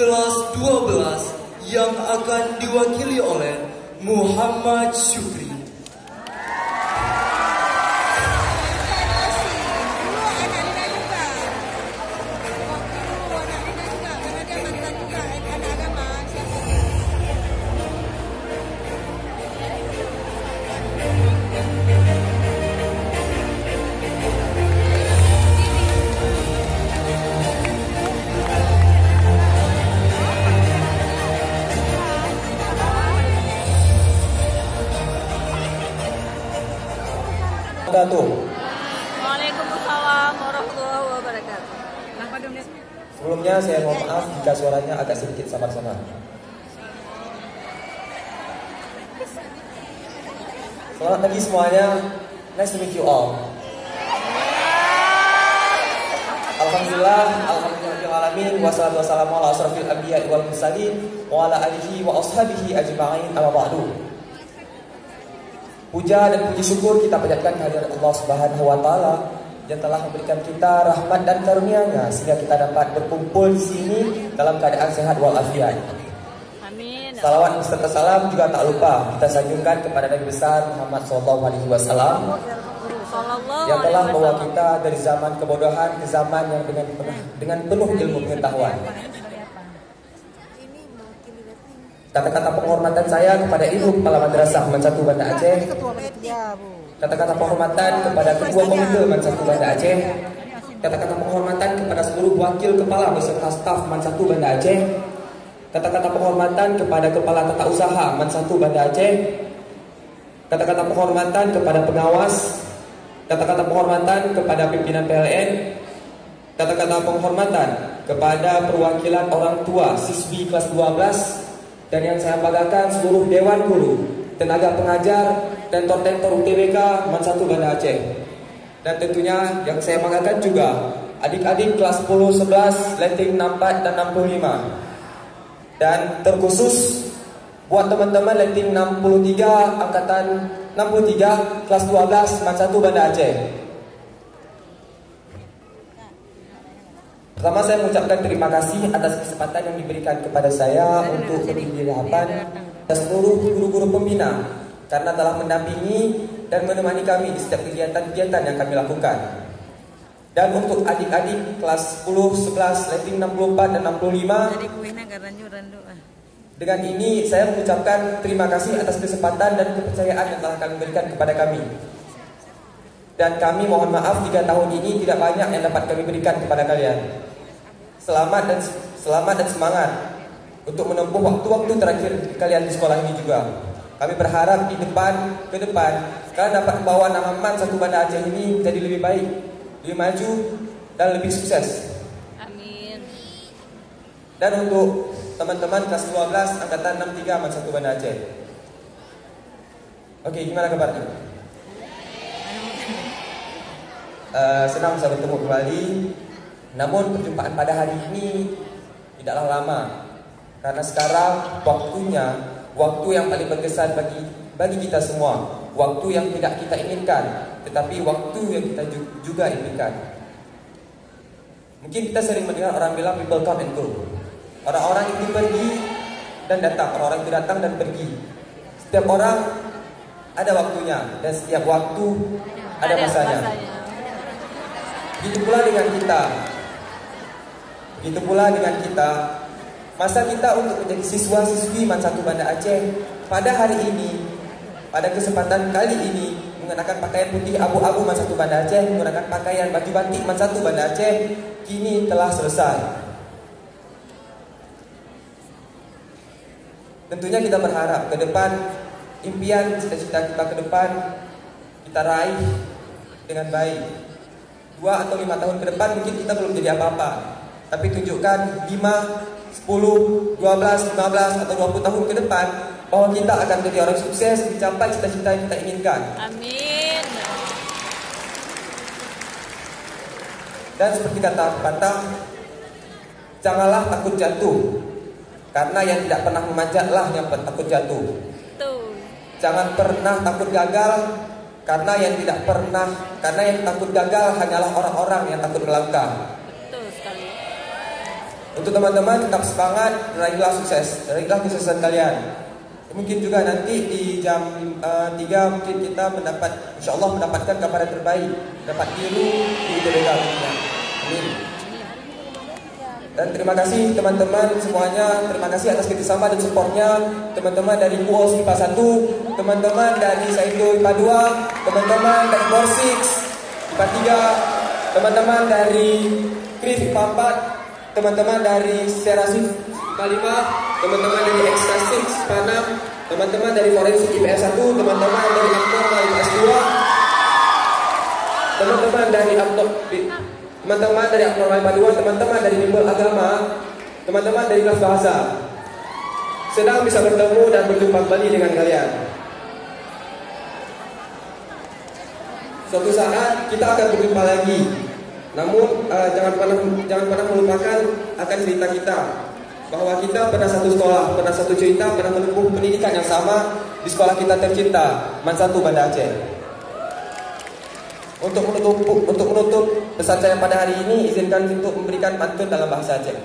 kelas 12 yang akan diwakili oleh Muhammad Syukri. Waalaikumsalam warahmatullahi wabarakatuh. Sebelumnya saya mohon maaf jika suaranya agak sedikit samar-samar. Selamat pagi semuanya. Nice to meet you all. Alhamdulillah, alhamdulillahirrahmanirrahim. Wassalatu wassalamu ala asrofil anbiya wal mursalin wa ala alihi wa ashabihi ajma'in, amma ba'du. Puja dan puji syukur kita panjatkan kehadirat Allah Subhanahu wa taala yang telah memberikan kita rahmat dan karunia-Nya sehingga kita dapat berkumpul di sini dalam keadaan sehat walafiat. Amin. Salawat serta salam juga tak lupa kita sanjungkan kepada Nabi besar Muhammad SAW yang telah membawa kita dari zaman kebodohan ke zaman yang dengan penuh ilmu pengetahuan. Kata-kata penghormatan saya kepada Ibu Kepala Madrasah Man 1 Banda Aceh. Kata-kata penghormatan kepada Ketua Komite Man 1 Banda Aceh. Kata-kata penghormatan kepada seluruh wakil kepala beserta staf Man 1 Banda Aceh. Kata-kata penghormatan kepada Kepala Tata Usaha Man 1 Banda Aceh. Kata-kata penghormatan kepada pengawas. Kata-kata penghormatan kepada pimpinan PLN. Kata-kata penghormatan kepada perwakilan orang tua siswi kelas 12. Dan yang saya banggakan seluruh Dewan Guru, tenaga pengajar, dan tentor UTBK Man 1 Banda Aceh. Dan tentunya yang saya banggakan juga adik-adik kelas 10, 11, letting 64 dan 65. Dan terkhusus buat teman-teman letting 63, angkatan 63, kelas 12 Man 1 Banda Aceh. Pertama saya mengucapkan terima kasih atas kesempatan yang diberikan kepada saya untuk berdiri di hadapan dan seluruh guru-guru pembina karena telah mendampingi dan menemani kami di setiap kegiatan-kegiatan yang kami lakukan. Dan untuk adik-adik kelas 10, 11, letting 64 dan 65, dengan ini saya mengucapkan terima kasih atas kesempatan dan kepercayaan yang telah kami berikan kepada kami. Dan kami mohon maaf jika tahun ini tidak banyak yang dapat kami berikan kepada kalian. Selamat dan semangat untuk menempuh waktu-waktu terakhir kalian di sekolah ini juga. Kami berharap ke depan kalian dapat membawa nama Man 1 Banda Aceh ini menjadi lebih baik, lebih maju dan lebih sukses. Amin. Dan untuk teman-teman kelas 12 angkatan 63 Man 1 Banda Aceh. Oke, gimana kabarnya? Senang bisa bertemu kembali. Namun perjumpaan pada hari ini tidaklah lama, karena sekarang waktunya waktu yang paling berkesan bagi kita semua, waktu yang tidak kita inginkan, tetapi waktu yang kita juga inginkan. Mungkin kita sering mendengar orang bilang people come and go. Orang-orang itu pergi dan datang, orang-orang itu datang dan pergi. Setiap orang ada waktunya dan setiap waktu ada masanya. Begitu pula dengan kita. Masa kita untuk menjadi siswa-siswi Man 1 Banda Aceh pada hari ini, pada kesempatan kali ini, mengenakan pakaian putih abu-abu Man 1 Banda Aceh, menggunakan pakaian baju batik Man 1 Banda Aceh, kini telah selesai. Tentunya kita berharap ke depan, impian cita-cita kita ke depan kita raih dengan baik. 2 atau 5 tahun ke depan mungkin kita belum jadi apa-apa, tapi tunjukkan 5, 10, 12, 15 atau 20 tahun ke depan bahwa kita akan menjadi orang sukses, mencapai cita-cita yang kita inginkan. Amin. Dan seperti kata pepatah, janganlah takut jatuh, karena yang tidak pernah memanjatlah yang takut jatuh. Tuh. Jangan pernah takut gagal, karena yang takut gagal hanyalah orang-orang yang takut melangkah. Betul sekali. Untuk teman-teman tetap semangat, raihlah sukses, raihlah kesuksesan kalian. Mungkin juga nanti di jam 3 mungkin kita insya Allah mendapatkan gambaran terbaik, dapat biru di UTBK. Amin. Dan terima kasih teman-teman semuanya, terima kasih atas kerjasama dan supportnya, teman-teman dari UOS IPA 1, teman-teman dari Saido IPA 2, teman-teman dari Borsix IPA 3, teman-teman dari Kris IPA 4, teman-teman dari Serasif IPA 5, teman-teman dari Ekstrasix IPA 6, teman-teman dari Forensik IPS 1, teman-teman dari Abnormal IPS 2, teman-teman dari teman-teman dari Abnormal IPA 2, teman-teman dari Bimbel Agama, teman-teman dari kelas bahasa. Sedang bisa bertemu dan berjumpa kembali dengan kalian. Suatu saat kita akan berjumpa lagi. Namun jangan pernah melupakan akan cerita kita, bahwa kita pernah satu sekolah, pernah satu cerita, pernah menempuh pendidikan yang sama di sekolah kita tercinta, MAN 1 Banda Aceh. Untuk menutup pesan saya pada hari ini, izinkan untuk memberikan pantun dalam bahasa Aceh.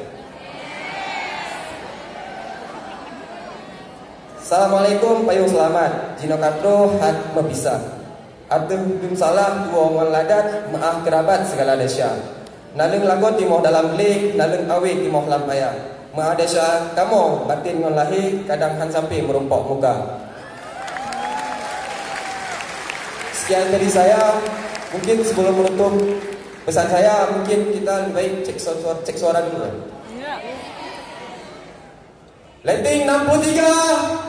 Assalamualaikum payung selamat, Jino Katro hat mebisa. Adem salam dua orang ladat, maaf kerabat segala desa. Naleng lagot timoh dalam belik, naleng awe timoh lampaya. Maaf desa kamu batin ngon lahi, kadang han sampai merumpok muka. Sekian dari saya. Mungkin sebelum menutup pesan saya, mungkin kita lebih baik cek suara dulu. Ya. Letting 63.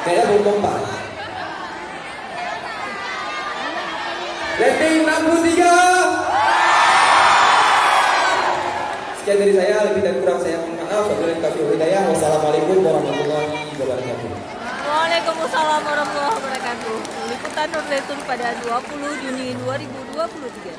Kayaknya belum kompak. Letting 63. Sekian dari saya, lebih dan kurang saya mohon maaf. Wassalamualaikum warahmatullahi wabarakatuh. Waalaikumsalam warahmatullahi wabarakatuh. Liputan Nur Zaitun pada 20 Juni 2023.